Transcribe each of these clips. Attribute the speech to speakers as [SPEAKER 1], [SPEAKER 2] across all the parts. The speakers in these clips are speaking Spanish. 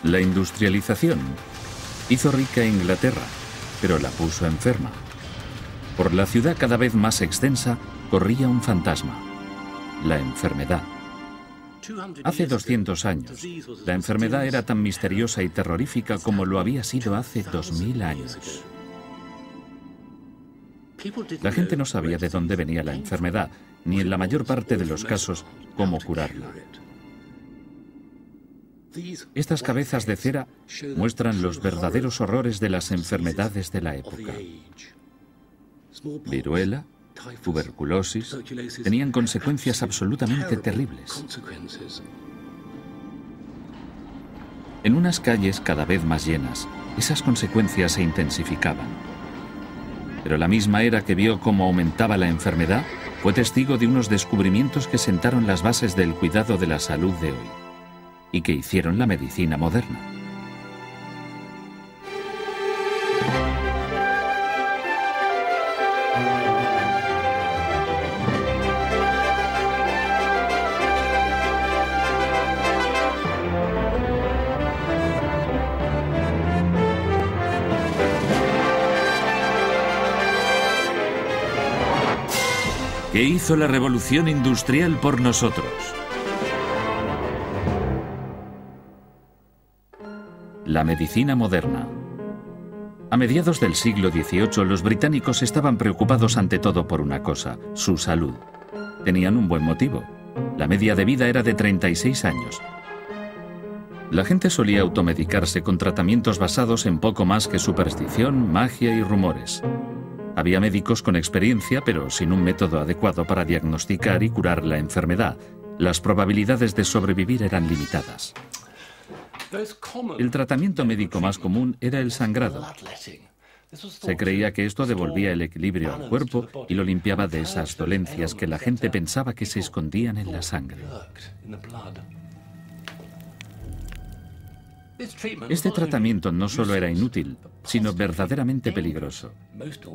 [SPEAKER 1] La industrialización hizo rica a Inglaterra, pero la puso enferma. Por la ciudad cada vez más extensa corría un fantasma: la enfermedad. Hace 200 años, la enfermedad era tan misteriosa y terrorífica como lo había sido hace 2000 años. La gente no sabía de dónde venía la enfermedad, ni en la mayor parte de los casos cómo curarla. Estas cabezas de cera muestran los verdaderos horrores de las enfermedades de la época. Viruela, tuberculosis, tenían consecuencias absolutamente terribles. En unas calles cada vez más llenas, esas consecuencias se intensificaban. Pero la misma era que vio cómo aumentaba la enfermedad fue testigo de unos descubrimientos que sentaron las bases del cuidado de la salud de hoy y que hicieron la medicina moderna. ¿Qué hizo la revolución industrial por nosotros? La medicina moderna. A mediados del siglo XVIII, los británicos estaban preocupados ante todo por una cosa: su salud. Tenían un buen motivo. La media de vida era de 36 años. La gente solía automedicarse con tratamientos basados en poco más que superstición, magia y rumores. Había médicos con experiencia, pero sin un método adecuado para diagnosticar y curar la enfermedad. Las probabilidades de sobrevivir eran limitadas. El tratamiento médico más común era el sangrado. Se creía que esto devolvía el equilibrio al cuerpo y lo limpiaba de esas dolencias que la gente pensaba que se escondían en la sangre. Este tratamiento no solo era inútil, sino verdaderamente peligroso.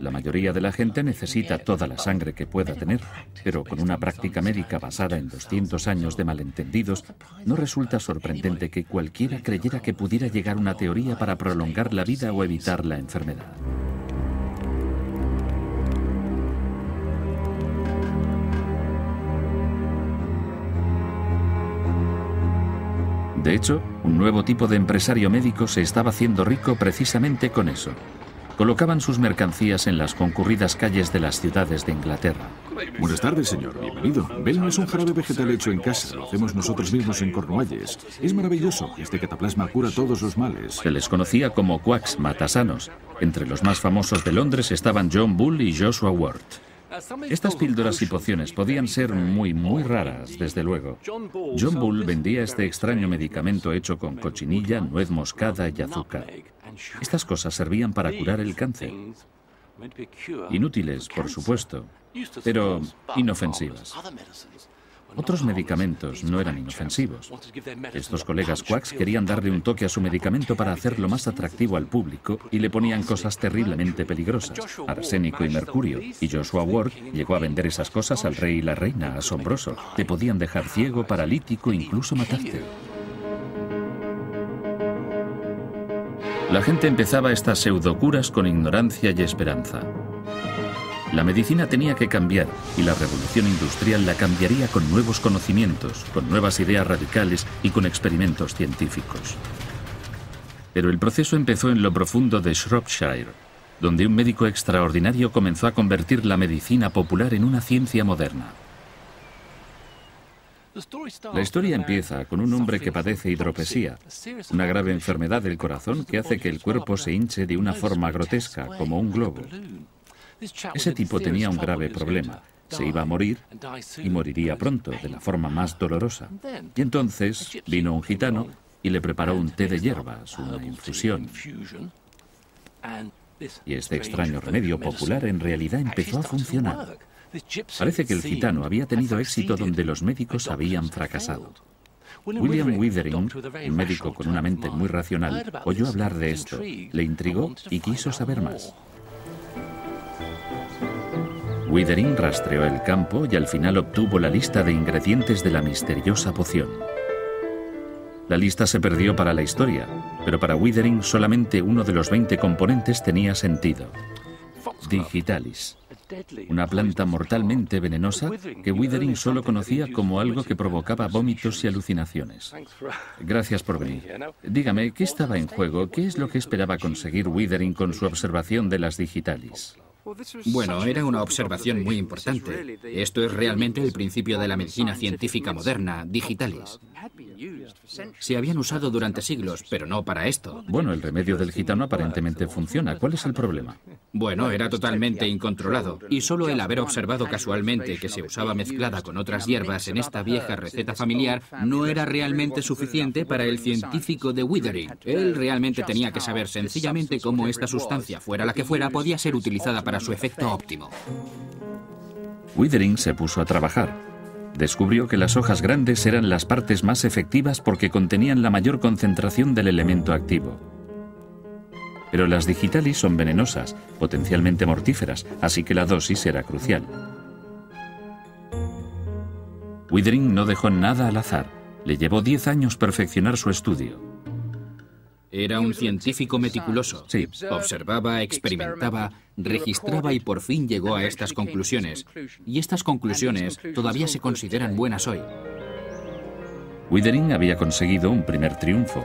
[SPEAKER 1] La mayoría de la gente necesita toda la sangre que pueda tener, pero con una práctica médica basada en 200 años de malentendidos, no resulta sorprendente que cualquiera creyera que pudiera llegar una teoría para prolongar la vida o evitar la enfermedad. De hecho, un nuevo tipo de empresario médico se estaba haciendo rico precisamente con eso. Colocaban sus mercancías en las concurridas calles de las ciudades de Inglaterra.
[SPEAKER 2] Buenas tardes, señor. Bienvenido. Belno es un jarabe vegetal hecho en casa. Lo hacemos nosotros mismos en Cornualles. Es maravilloso. Este cataplasma cura todos los males.
[SPEAKER 1] Se les conocía como quacks, matasanos. Entre los más famosos de Londres estaban John Bull y Joshua Ward. Estas píldoras y pociones podían ser muy raras, desde luego. John Bull vendía este extraño medicamento hecho con cochinilla, nuez moscada y azúcar. Estas cosas servían para curar el cáncer. Inútiles, por supuesto, pero inofensivas. Otros medicamentos no eran inofensivos. Estos colegas quacks querían darle un toque a su medicamento para hacerlo más atractivo al público y le ponían cosas terriblemente peligrosas: arsénico y mercurio. Y Joshua Ward llegó a vender esas cosas al rey y la reina. Asombroso. Te podían dejar ciego, paralítico, incluso matarte. La gente empezaba estas pseudocuras con ignorancia y esperanza. La medicina tenía que cambiar y la revolución industrial la cambiaría con nuevos conocimientos, con nuevas ideas radicales y con experimentos científicos. Pero el proceso empezó en lo profundo de Shropshire, donde un médico extraordinario comenzó a convertir la medicina popular en una ciencia moderna. La historia empieza con un hombre que padece hidropesía, una grave enfermedad del corazón que hace que el cuerpo se hinche de una forma grotesca, como un globo. Ese tipo tenía un grave problema. Se iba a morir y moriría pronto, de la forma más dolorosa. Y entonces vino un gitano y le preparó un té de hierbas, una infusión. Y este extraño remedio popular en realidad empezó a funcionar. Parece que el gitano había tenido éxito donde los médicos habían fracasado. William Withering, un médico con una mente muy racional, oyó hablar de esto, le intrigó y quiso saber más. Withering rastreó el campo y al final obtuvo la lista de ingredientes de la misteriosa poción. La lista se perdió para la historia, pero para Withering solamente uno de los 20 componentes tenía sentido. Digitalis, una planta mortalmente venenosa que Withering solo conocía como algo que provocaba vómitos y alucinaciones. Gracias por venir. Dígame, ¿qué estaba en juego? ¿Qué es lo que esperaba conseguir Withering con su observación de las Digitalis?
[SPEAKER 3] Bueno, era una observación muy importante. Esto es realmente el principio de la medicina científica moderna, Digitalis. Se habían usado durante siglos, pero no para esto.
[SPEAKER 1] Bueno, el remedio del gitano aparentemente funciona. ¿Cuál es el problema?
[SPEAKER 3] Bueno, era totalmente incontrolado, y solo el haber observado casualmente que se usaba mezclada con otras hierbas en esta vieja receta familiar no era realmente suficiente para el científico de Withering. Él realmente tenía que saber sencillamente cómo esta sustancia, fuera la que fuera, podía ser utilizada para su efecto óptimo.
[SPEAKER 1] Withering se puso a trabajar. Descubrió que las hojas grandes eran las partes más efectivas porque contenían la mayor concentración del elemento activo. Pero las Digitalis son venenosas, potencialmente mortíferas, así que la dosis era crucial. Withering no dejó nada al azar. Le llevó 10 años perfeccionar su estudio.
[SPEAKER 3] Era un científico meticuloso.
[SPEAKER 1] Sí.
[SPEAKER 3] Observaba, experimentaba, registraba y por fin llegó a estas conclusiones. Y estas conclusiones todavía se consideran buenas hoy.
[SPEAKER 1] Withering había conseguido un primer triunfo.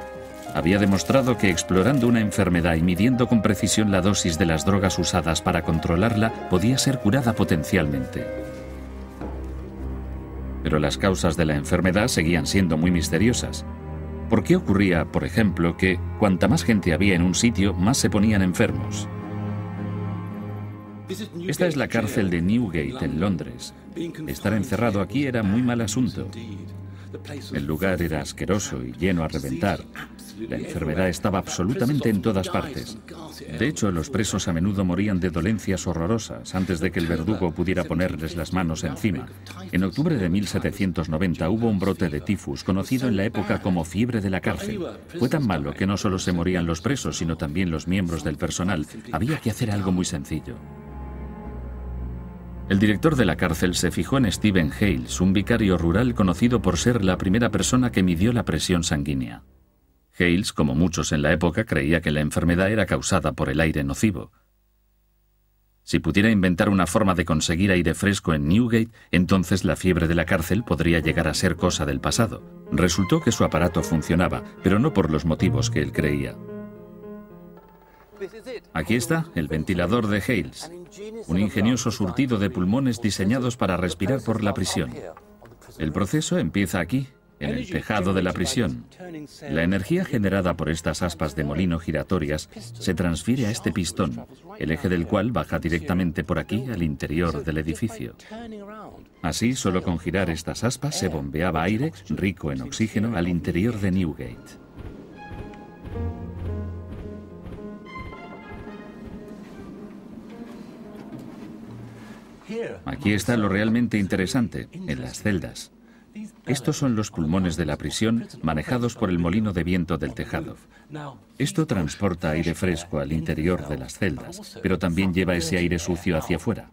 [SPEAKER 1] Había demostrado que explorando una enfermedad y midiendo con precisión la dosis de las drogas usadas para controlarla, podía ser curada potencialmente. Pero las causas de la enfermedad seguían siendo muy misteriosas. ¿Por qué ocurría, por ejemplo, que cuanta más gente había en un sitio, más se ponían enfermos? Esta es la cárcel de Newgate, en Londres. Estar encerrado aquí era muy mal asunto. El lugar era asqueroso y lleno a reventar. La enfermedad estaba absolutamente en todas partes. De hecho, los presos a menudo morían de dolencias horrorosas antes de que el verdugo pudiera ponerles las manos encima. En octubre de 1790 hubo un brote de tifus, conocido en la época como fiebre de la cárcel. Fue tan malo que no solo se morían los presos, sino también los miembros del personal. Había que hacer algo muy sencillo. El director de la cárcel se fijó en Stephen Hales, un vicario rural conocido por ser la primera persona que midió la presión sanguínea. Hales, como muchos en la época, creía que la enfermedad era causada por el aire nocivo. Si pudiera inventar una forma de conseguir aire fresco en Newgate, entonces la fiebre de la cárcel podría llegar a ser cosa del pasado. Resultó que su aparato funcionaba, pero no por los motivos que él creía. Aquí está el ventilador de Hales, un ingenioso surtido de pulmones diseñados para respirar por la prisión. El proceso empieza aquí, en el tejado de la prisión. La energía generada por estas aspas de molino giratorias se transfiere a este pistón, el eje del cual baja directamente por aquí al interior del edificio. Así, solo con girar estas aspas se bombeaba aire, rico en oxígeno, al interior de Newgate. Aquí está lo realmente interesante, en las celdas. Estos son los pulmones de la prisión manejados por el molino de viento del tejado. Esto transporta aire fresco al interior de las celdas, pero también lleva ese aire sucio hacia afuera.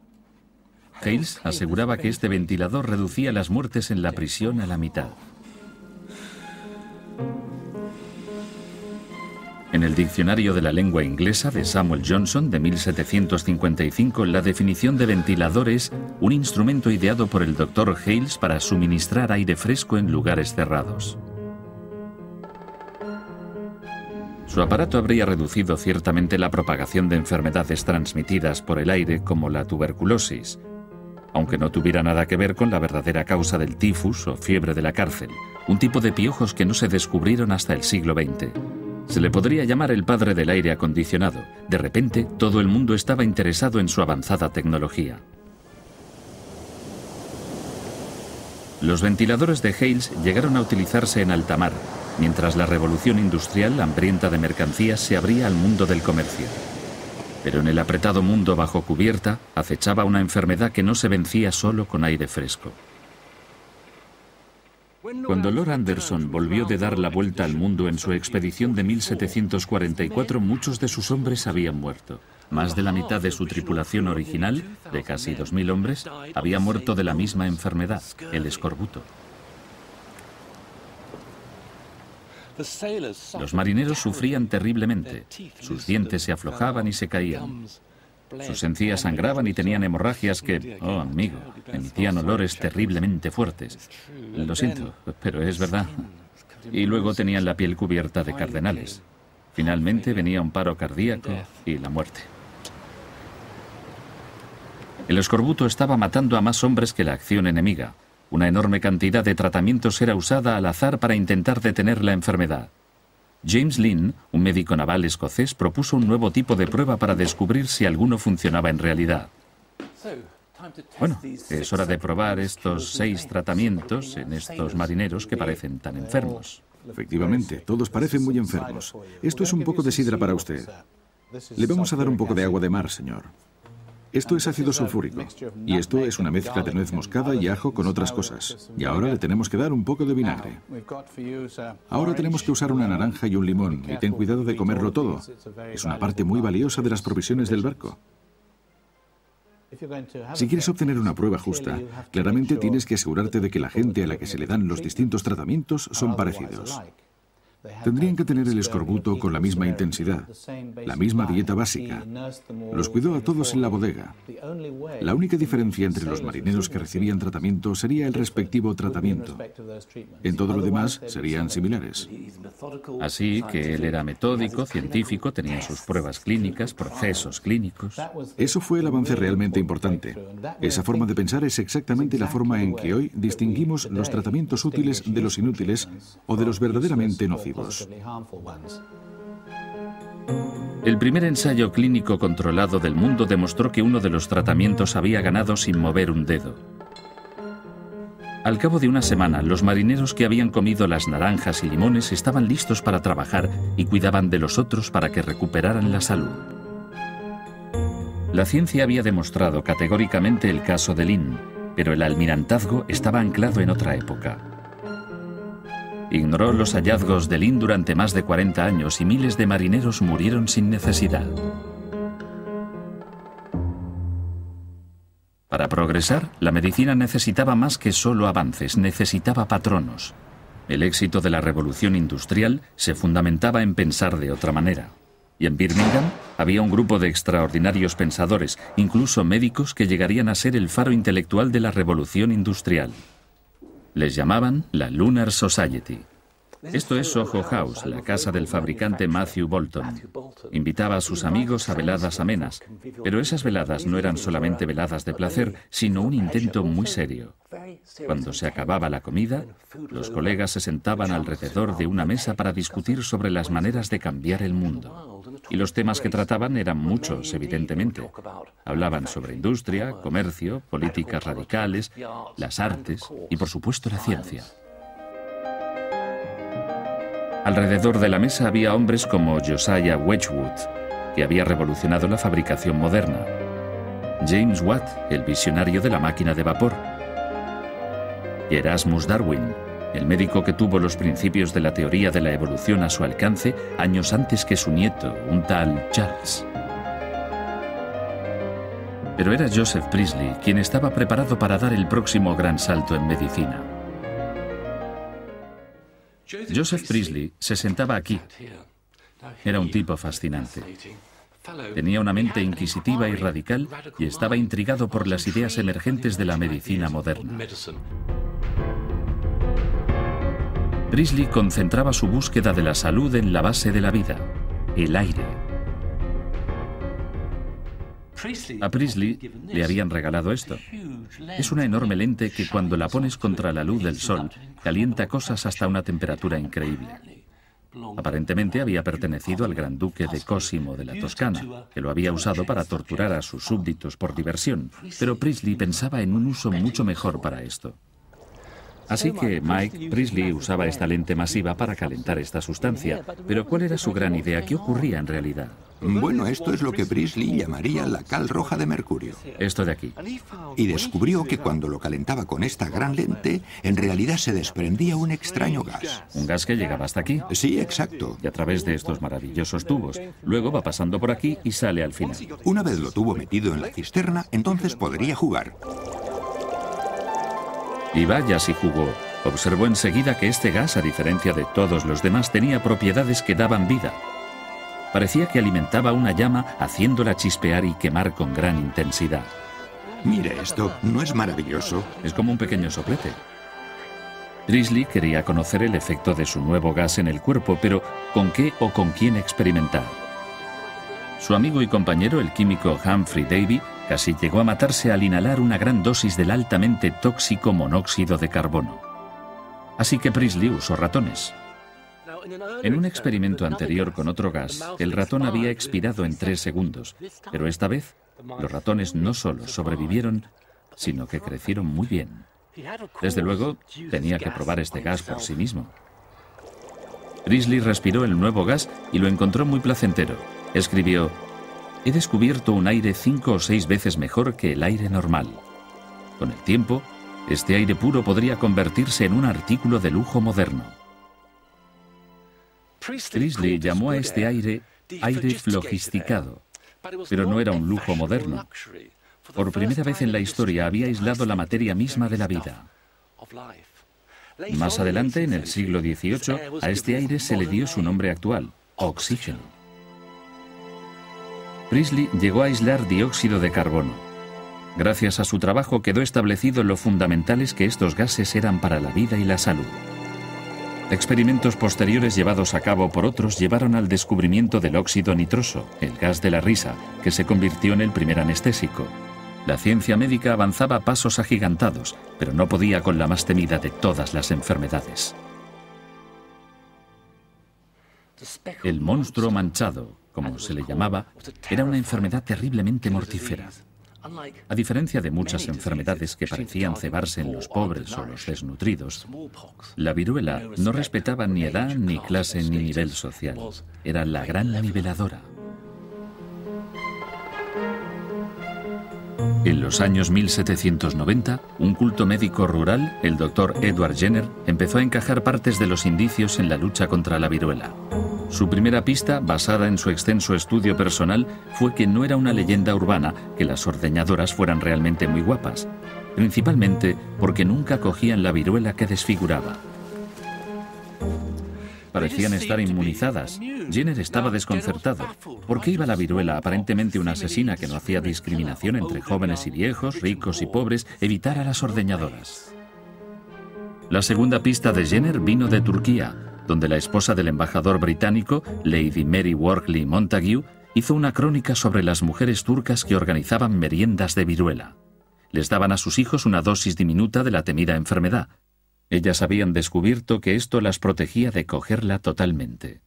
[SPEAKER 1] Hales aseguraba que este ventilador reducía las muertes en la prisión a la mitad. En el Diccionario de la Lengua Inglesa de Samuel Johnson de 1755, la definición de ventilador es un instrumento ideado por el Dr. Hales para suministrar aire fresco en lugares cerrados. Su aparato habría reducido ciertamente la propagación de enfermedades transmitidas por el aire como la tuberculosis, aunque no tuviera nada que ver con la verdadera causa del tifus o fiebre de la cárcel, un tipo de piojos que no se descubrieron hasta el siglo XX. Se le podría llamar el padre del aire acondicionado. De repente, todo el mundo estaba interesado en su avanzada tecnología. Los ventiladores de Hales llegaron a utilizarse en alta mar, mientras la revolución industrial, hambrienta de mercancías, se abría al mundo del comercio. Pero en el apretado mundo bajo cubierta, acechaba una enfermedad que no se vencía solo con aire fresco. Cuando Lord Anderson volvió de dar la vuelta al mundo en su expedición de 1744, muchos de sus hombres habían muerto. Más de la mitad de su tripulación original, de casi 2000 hombres, había muerto de la misma enfermedad, el escorbuto. Los marineros sufrían terriblemente. Sus dientes se aflojaban y se caían. Sus encías sangraban y tenían hemorragias que, oh amigo, emitían olores terriblemente fuertes. Lo siento, pero es verdad. Y luego tenían la piel cubierta de cardenales. Finalmente venía un paro cardíaco y la muerte. El escorbuto estaba matando a más hombres que la acción enemiga. Una enorme cantidad de tratamientos era usada al azar para intentar detener la enfermedad. James Lynn, un médico naval escocés, propuso un nuevo tipo de prueba para descubrir si alguno funcionaba en realidad. Bueno, es hora de probar estos 6 tratamientos en estos marineros que parecen tan enfermos.
[SPEAKER 2] Efectivamente, todos parecen muy enfermos. Esto es un poco de sidra para usted. Le vamos a dar un poco de agua de mar, señor. Esto es ácido sulfúrico. Y esto es una mezcla de nuez moscada y ajo con otras cosas. Y ahora le tenemos que dar un poco de vinagre. Ahora tenemos que usar una naranja y un limón. Y ten cuidado de comerlo todo. Es una parte muy valiosa de las provisiones del barco. Si quieres obtener una prueba justa, claramente tienes que asegurarte de que la gente a la que se le dan los distintos tratamientos son parecidos. Tendrían que tener el escorbuto con la misma intensidad, la misma dieta básica. Los cuidó a todos en la bodega. La única diferencia entre los marineros que recibían tratamiento sería el respectivo tratamiento. En todo lo demás serían similares.
[SPEAKER 1] Así que él era metódico, científico, tenía sus pruebas clínicas, procesos clínicos.
[SPEAKER 2] Eso fue el avance realmente importante. Esa forma de pensar es exactamente la forma en que hoy distinguimos los tratamientos útiles de los inútiles o de los verdaderamente nocivos.
[SPEAKER 1] El primer ensayo clínico controlado del mundo demostró que uno de los tratamientos había ganado sin mover un dedo. Al cabo de una semana, los marineros que habían comido las naranjas y limones estaban listos para trabajar y cuidaban de los otros para que recuperaran la salud. La ciencia había demostrado categóricamente el caso de Lynn, pero el almirantazgo estaba anclado en otra época. Ignoró los hallazgos de Lynn durante más de 40 años y miles de marineros murieron sin necesidad. Para progresar, la medicina necesitaba más que solo avances, necesitaba patronos. El éxito de la revolución industrial se fundamentaba en pensar de otra manera. Y en Birmingham había un grupo de extraordinarios pensadores, incluso médicos, que llegarían a ser el faro intelectual de la revolución industrial. Les llamaban la Lunar Society. Esto es Soho House, la casa del fabricante Matthew Boulton. Invitaba a sus amigos a veladas amenas, pero esas veladas no eran solamente veladas de placer, sino un intento muy serio. Cuando se acababa la comida, los colegas se sentaban alrededor de una mesa para discutir sobre las maneras de cambiar el mundo. Y los temas que trataban eran muchos, evidentemente. Hablaban sobre industria, comercio, políticas radicales, las artes y, por supuesto, la ciencia. Alrededor de la mesa había hombres como Josiah Wedgwood, que había revolucionado la fabricación moderna, James Watt, el visionario de la máquina de vapor, y Erasmus Darwin, el médico que tuvo los principios de la teoría de la evolución a su alcance años antes que su nieto, un tal Charles. Pero era Joseph Priestley quien estaba preparado para dar el próximo gran salto en medicina. Joseph Priestley se sentaba aquí. Era un tipo fascinante. Tenía una mente inquisitiva y radical y estaba intrigado por las ideas emergentes de la medicina moderna. Priestley concentraba su búsqueda de la salud en la base de la vida, el aire. A Priestley le habían regalado esto. Es una enorme lente que cuando la pones contra la luz del sol, calienta cosas hasta una temperatura increíble. Aparentemente había pertenecido al gran duque de Cosimo de la Toscana, que lo había usado para torturar a sus súbditos por diversión, pero Priestley pensaba en un uso mucho mejor para esto. Así que Mike Priestley usaba esta lente masiva para calentar esta sustancia. Pero ¿cuál era su gran idea? ¿Qué ocurría en realidad?
[SPEAKER 4] Bueno, esto es lo que Priestley llamaría la cal roja de mercurio.
[SPEAKER 1] Esto de aquí.
[SPEAKER 4] Y descubrió que cuando lo calentaba con esta gran lente, en realidad se desprendía un extraño gas.
[SPEAKER 1] Un gas que llegaba hasta aquí.
[SPEAKER 4] Sí, exacto.
[SPEAKER 1] Y a través de estos maravillosos tubos. Luego va pasando por aquí y sale al final.
[SPEAKER 4] Una vez lo tuvo metido en la cisterna, entonces podría jugar.
[SPEAKER 1] Y vaya si jugó. Observó enseguida que este gas, a diferencia de todos los demás, tenía propiedades que daban vida. Parecía que alimentaba una llama, haciéndola chispear y quemar con gran intensidad.
[SPEAKER 4] Mire esto, ¿no es maravilloso?
[SPEAKER 1] Es como un pequeño soplete. Priestley quería conocer el efecto de su nuevo gas en el cuerpo, pero ¿con qué o con quién experimentar? Su amigo y compañero, el químico Humphrey Davy, casi llegó a matarse al inhalar una gran dosis del altamente tóxico monóxido de carbono. Así que Priestley usó ratones. En un experimento anterior con otro gas, el ratón había expirado en 3 segundos, pero esta vez los ratones no solo sobrevivieron, sino que crecieron muy bien. Desde luego, tenía que probar este gas por sí mismo. Priestley respiró el nuevo gas y lo encontró muy placentero. Escribió: «He descubierto un aire 5 o 6 veces mejor que el aire normal. Con el tiempo, este aire puro podría convertirse en un artículo de lujo moderno». Priestley llamó a este aire flogisticado, pero no era un lujo moderno. Por primera vez en la historia había aislado la materia misma de la vida. Más adelante, en el siglo XVIII, a este aire se le dio su nombre actual, oxígeno. Priestley llegó a aislar dióxido de carbono. Gracias a su trabajo quedó establecido lo fundamentales que estos gases eran para la vida y la salud. Experimentos posteriores llevados a cabo por otros llevaron al descubrimiento del óxido nitroso, el gas de la risa, que se convirtió en el primer anestésico. La ciencia médica avanzaba a pasos agigantados, pero no podía con la más temida de todas las enfermedades. El monstruo manchado, como se le llamaba, era una enfermedad terriblemente mortífera. A diferencia de muchas enfermedades que parecían cebarse en los pobres o los desnutridos, la viruela no respetaba ni edad, ni clase, ni nivel social. Era la gran niveladora. En los años 1790, un culto médico rural, el doctor Edward Jenner, empezó a encajar partes de los indicios en la lucha contra la viruela. Su primera pista, basada en su extenso estudio personal, fue que no era una leyenda urbana que las ordeñadoras fueran realmente muy guapas, principalmente porque nunca cogían la viruela que desfiguraba. Parecían estar inmunizadas. Jenner estaba desconcertado. ¿Por qué iba la viruela, aparentemente una asesina que no hacía discriminación entre jóvenes y viejos, ricos y pobres, evitar a las ordeñadoras? La segunda pista de Jenner vino de Turquía, donde la esposa del embajador británico, Lady Mary Wortley Montague, hizo una crónica sobre las mujeres turcas que organizaban meriendas de viruela. Les daban a sus hijos una dosis diminuta de la temida enfermedad. Ellas habían descubierto que esto las protegía de cogerla totalmente.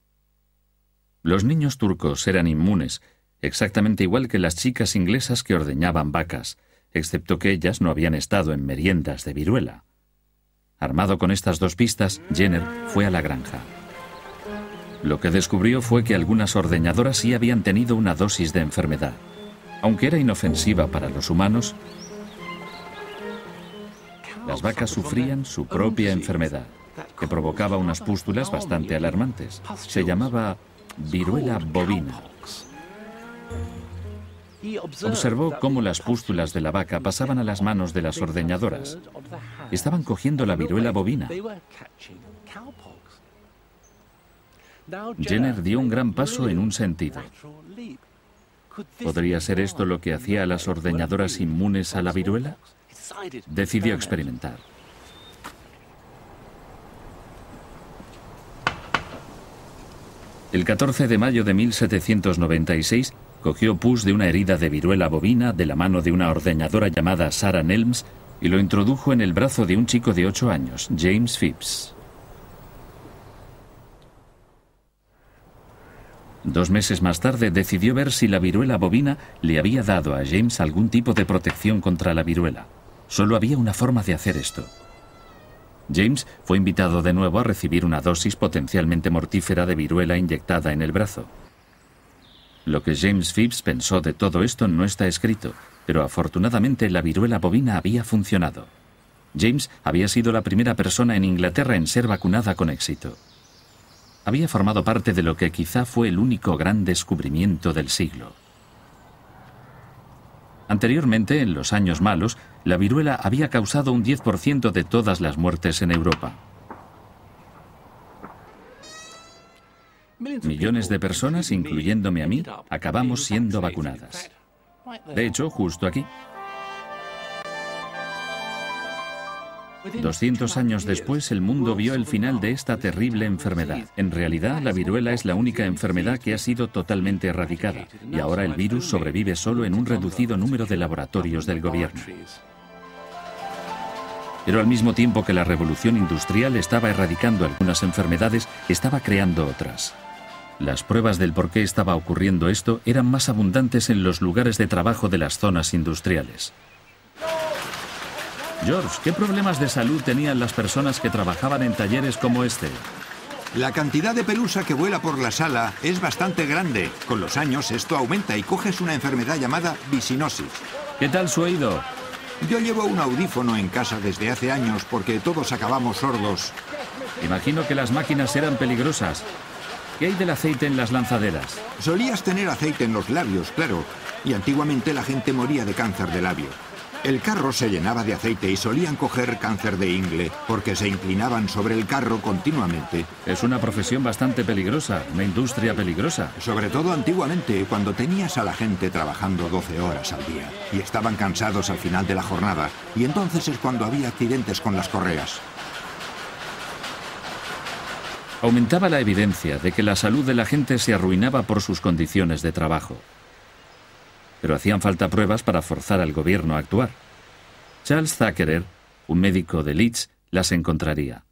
[SPEAKER 1] Los niños turcos eran inmunes, exactamente igual que las chicas inglesas que ordeñaban vacas, excepto que ellas no habían estado en meriendas de viruela. Armado con estas dos pistas, Jenner fue a la granja. Lo que descubrió fue que algunas ordeñadoras sí habían tenido una dosis de enfermedad. Aunque era inofensiva para los humanos, las vacas sufrían su propia enfermedad, que provocaba unas pústulas bastante alarmantes. Se llamaba viruela bovina. Observó cómo las pústulas de la vaca pasaban a las manos de las ordeñadoras. Estaban cogiendo la viruela bovina. Jenner dio un gran paso en un sentido. ¿Podría ser esto lo que hacía a las ordeñadoras inmunes a la viruela? Decidió experimentar. El 14 de mayo de 1796, cogió pus de una herida de viruela bovina de la mano de una ordeñadora llamada Sarah Nelms y lo introdujo en el brazo de un chico de 8 años, James Phipps. 2 meses más tarde decidió ver si la viruela bovina le había dado a James algún tipo de protección contra la viruela. Solo había una forma de hacer esto. James fue invitado de nuevo a recibir una dosis potencialmente mortífera de viruela inyectada en el brazo. Lo que James Phipps pensó de todo esto no está escrito, pero afortunadamente la viruela bovina había funcionado. James había sido la primera persona en Inglaterra en ser vacunada con éxito. Había formado parte de lo que quizá fue el único gran descubrimiento del siglo. Anteriormente, en los años malos, la viruela había causado un 10% de todas las muertes en Europa. Millones de personas, incluyéndome a mí, acabamos siendo vacunadas. De hecho, justo aquí. 200 años después, el mundo vio el final de esta terrible enfermedad. En realidad, la viruela es la única enfermedad que ha sido totalmente erradicada, y ahora el virus sobrevive solo en un reducido número de laboratorios del gobierno. Pero al mismo tiempo que la revolución industrial estaba erradicando algunas enfermedades, estaba creando otras. Las pruebas del por qué estaba ocurriendo esto eran más abundantes en los lugares de trabajo de las zonas industriales. George, ¿qué problemas de salud tenían las personas que trabajaban en talleres como este?
[SPEAKER 4] La cantidad de pelusa que vuela por la sala es bastante grande. Con los años esto aumenta y coges una enfermedad llamada visinosis.
[SPEAKER 1] ¿Qué tal su oído?
[SPEAKER 4] Yo llevo un audífono en casa desde hace años porque todos acabamos sordos.
[SPEAKER 1] Imagino que las máquinas eran peligrosas. ¿Qué hay del aceite en las lanzaderas?
[SPEAKER 4] Solías tener aceite en los labios, claro, y antiguamente la gente moría de cáncer de labio. El carro se llenaba de aceite y solían coger cáncer de ingle porque se inclinaban sobre el carro continuamente.
[SPEAKER 1] Es una profesión bastante peligrosa, una industria peligrosa.
[SPEAKER 4] Sobre todo antiguamente, cuando tenías a la gente trabajando 12 horas al día y estaban cansados al final de la jornada, y entonces es cuando había accidentes con las correas.
[SPEAKER 1] Aumentaba la evidencia de que la salud de la gente se arruinaba por sus condiciones de trabajo. Pero hacían falta pruebas para forzar al gobierno a actuar. Charles Thackeray, un médico de Leeds, las encontraría.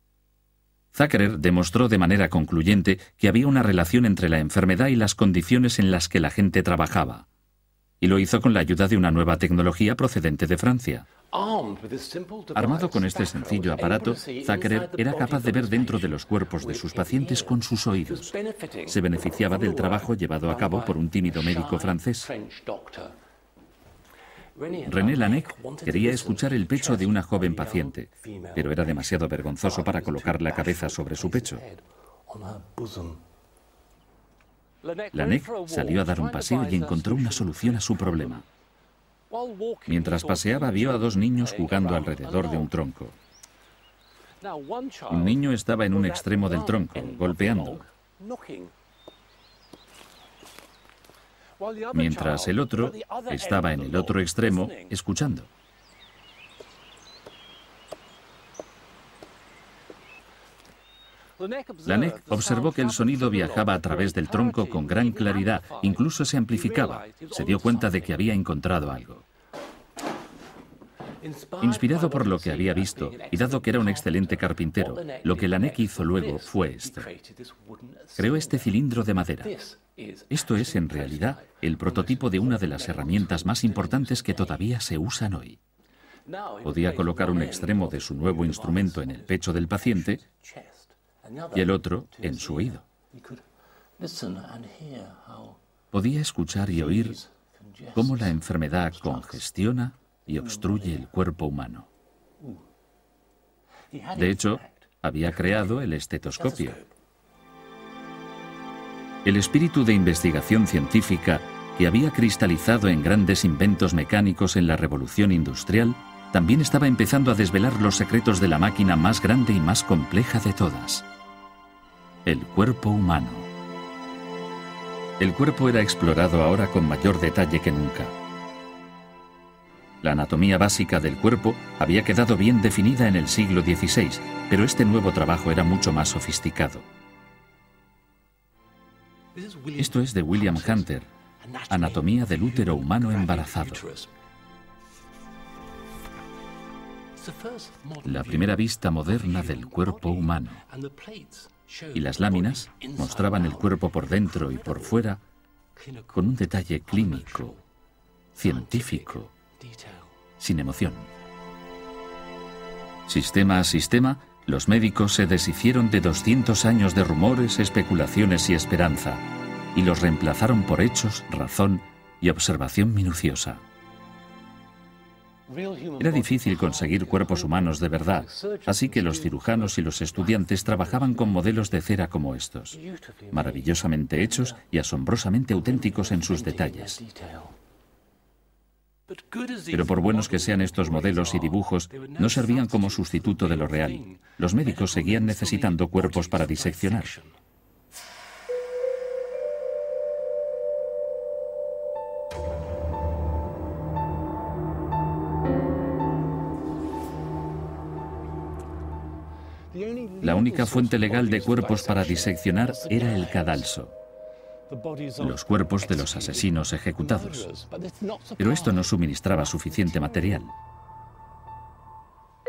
[SPEAKER 1] Thackeray demostró de manera concluyente que había una relación entre la enfermedad y las condiciones en las que la gente trabajaba. Y lo hizo con la ayuda de una nueva tecnología procedente de Francia. Armado con este sencillo aparato, Thackeray era capaz de ver dentro de los cuerpos de sus pacientes con sus oídos. Se beneficiaba del trabajo llevado a cabo por un tímido médico francés. René Laennec quería escuchar el pecho de una joven paciente, pero era demasiado vergonzoso para colocar la cabeza sobre su pecho. Laennec salió a dar un paseo y encontró una solución a su problema. Mientras paseaba, vio a dos niños jugando alrededor de un tronco. Un niño estaba en un extremo del tronco, golpeando, mientras el otro estaba en el otro extremo, escuchando. Laennec observó que el sonido viajaba a través del tronco con gran claridad, incluso se amplificaba. Se dio cuenta de que había encontrado algo. Inspirado por lo que había visto, y dado que era un excelente carpintero, lo que Laennec hizo luego fue esto. Creó este cilindro de madera. Esto es, en realidad, el prototipo de una de las herramientas más importantes que todavía se usan hoy. Podía colocar un extremo de su nuevo instrumento en el pecho del paciente y el otro en su oído. Podía escuchar y oír cómo la enfermedad congestiona y obstruye el cuerpo humano. De hecho, había creado el estetoscopio. El espíritu de investigación científica que había cristalizado en grandes inventos mecánicos en la revolución industrial también estaba empezando a desvelar los secretos de la máquina más grande y más compleja de todas: el cuerpo humano. El cuerpo era explorado ahora con mayor detalle que nunca. La anatomía básica del cuerpo había quedado bien definida en el siglo XVI, pero este nuevo trabajo era mucho más sofisticado. Esto es de William Hunter, Anatomía del útero humano embarazado. La primera vista moderna del cuerpo humano. Y las láminas mostraban el cuerpo por dentro y por fuera con un detalle clínico, científico, sin emoción. Sistema a sistema, los médicos se deshicieron de 200 años de rumores, especulaciones y esperanza, y los reemplazaron por hechos, razón y observación minuciosa. Era difícil conseguir cuerpos humanos de verdad, así que los cirujanos y los estudiantes trabajaban con modelos de cera como estos, maravillosamente hechos y asombrosamente auténticos en sus detalles. Pero por buenos que sean estos modelos y dibujos, no servían como sustituto de lo real. Los médicos seguían necesitando cuerpos para diseccionar. La única fuente legal de cuerpos para diseccionar era el cadalso, los cuerpos de los asesinos ejecutados. Pero esto no suministraba suficiente material.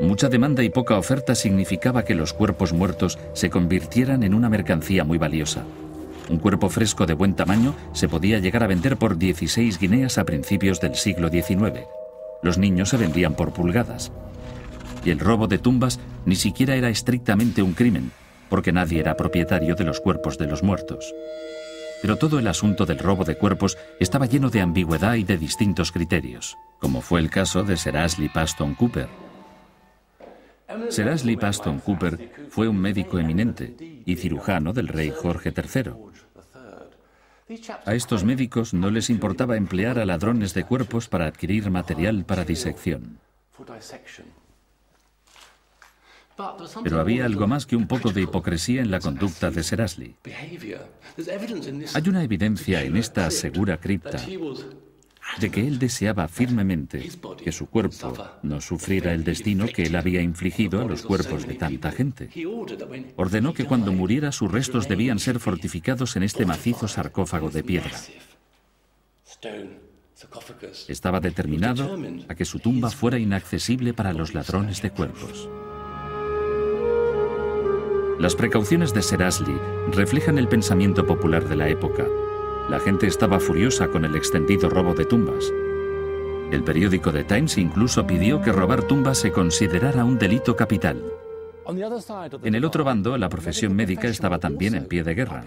[SPEAKER 1] Mucha demanda y poca oferta significaba que los cuerpos muertos se convirtieran en una mercancía muy valiosa. Un cuerpo fresco de buen tamaño se podía llegar a vender por 16 guineas a principios del siglo XIX. Los niños se vendían por pulgadas. Y el robo de tumbas ni siquiera era estrictamente un crimen, porque nadie era propietario de los cuerpos de los muertos. Pero todo el asunto del robo de cuerpos estaba lleno de ambigüedad y de distintos criterios, como fue el caso de Sir Ashley Paston Cooper. Sir Ashley Paston Cooper fue un médico eminente y cirujano del rey Jorge III. A estos médicos no les importaba emplear a ladrones de cuerpos para adquirir material para disección. Pero había algo más que un poco de hipocresía en la conducta de Sir Ashley. Hay una evidencia en esta segura cripta de que él deseaba firmemente que su cuerpo no sufriera el destino que él había infligido a los cuerpos de tanta gente. Ordenó que cuando muriera sus restos debían ser fortificados en este macizo sarcófago de piedra. Estaba determinado a que su tumba fuera inaccesible para los ladrones de cuerpos. Las precauciones de Sir Ashley reflejan el pensamiento popular de la época. La gente estaba furiosa con el extendido robo de tumbas. El periódico The Times incluso pidió que robar tumbas se considerara un delito capital. En el otro bando, la profesión médica estaba también en pie de guerra.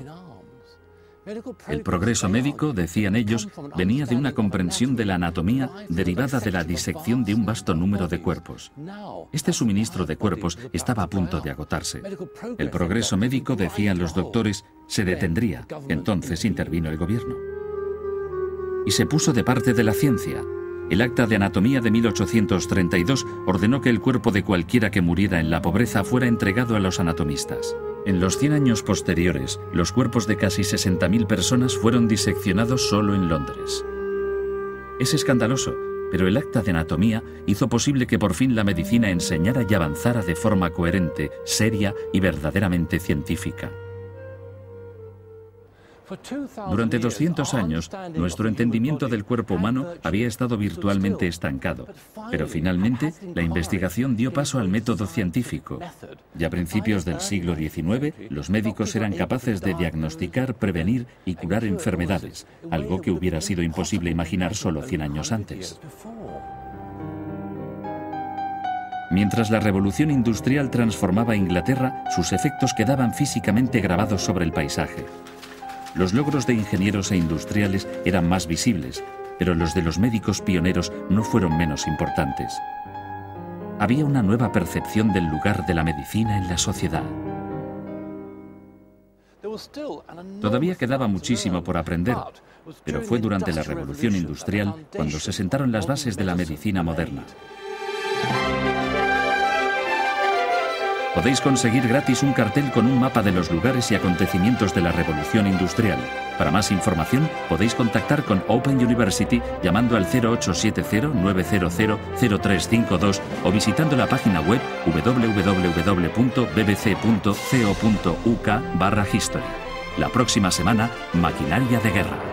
[SPEAKER 1] El progreso médico, decían ellos, venía de una comprensión de la anatomía derivada de la disección de un vasto número de cuerpos. Este suministro de cuerpos estaba a punto de agotarse. El progreso médico, decían los doctores, se detendría. Entonces intervino el gobierno. Y se puso de parte de la ciencia. El Acta de Anatomía de 1832 ordenó que el cuerpo de cualquiera que muriera en la pobreza fuera entregado a los anatomistas. En los 100 años posteriores, los cuerpos de casi 60.000 personas fueron diseccionados solo en Londres. Es escandaloso, pero el Acta de Anatomía hizo posible que por fin la medicina enseñara y avanzara de forma coherente, seria y verdaderamente científica. Durante 200 años, nuestro entendimiento del cuerpo humano había estado virtualmente estancado, pero finalmente la investigación dio paso al método científico. Ya a principios del siglo XIX, los médicos eran capaces de diagnosticar, prevenir y curar enfermedades, algo que hubiera sido imposible imaginar solo 100 años antes. Mientras la revolución industrial transformaba Inglaterra, sus efectos quedaban físicamente grabados sobre el paisaje. Los logros de ingenieros e industriales eran más visibles, pero los de los médicos pioneros no fueron menos importantes. Había una nueva percepción del lugar de la medicina en la sociedad. Todavía quedaba muchísimo por aprender, pero fue durante la Revolución Industrial cuando se sentaron las bases de la medicina moderna. Podéis conseguir gratis un cartel con un mapa de los lugares y acontecimientos de la Revolución Industrial. Para más información, podéis contactar con Open University llamando al 0870-900-0352 o visitando la página web www.bbc.co.uk/history. La próxima semana, maquinaria de guerra.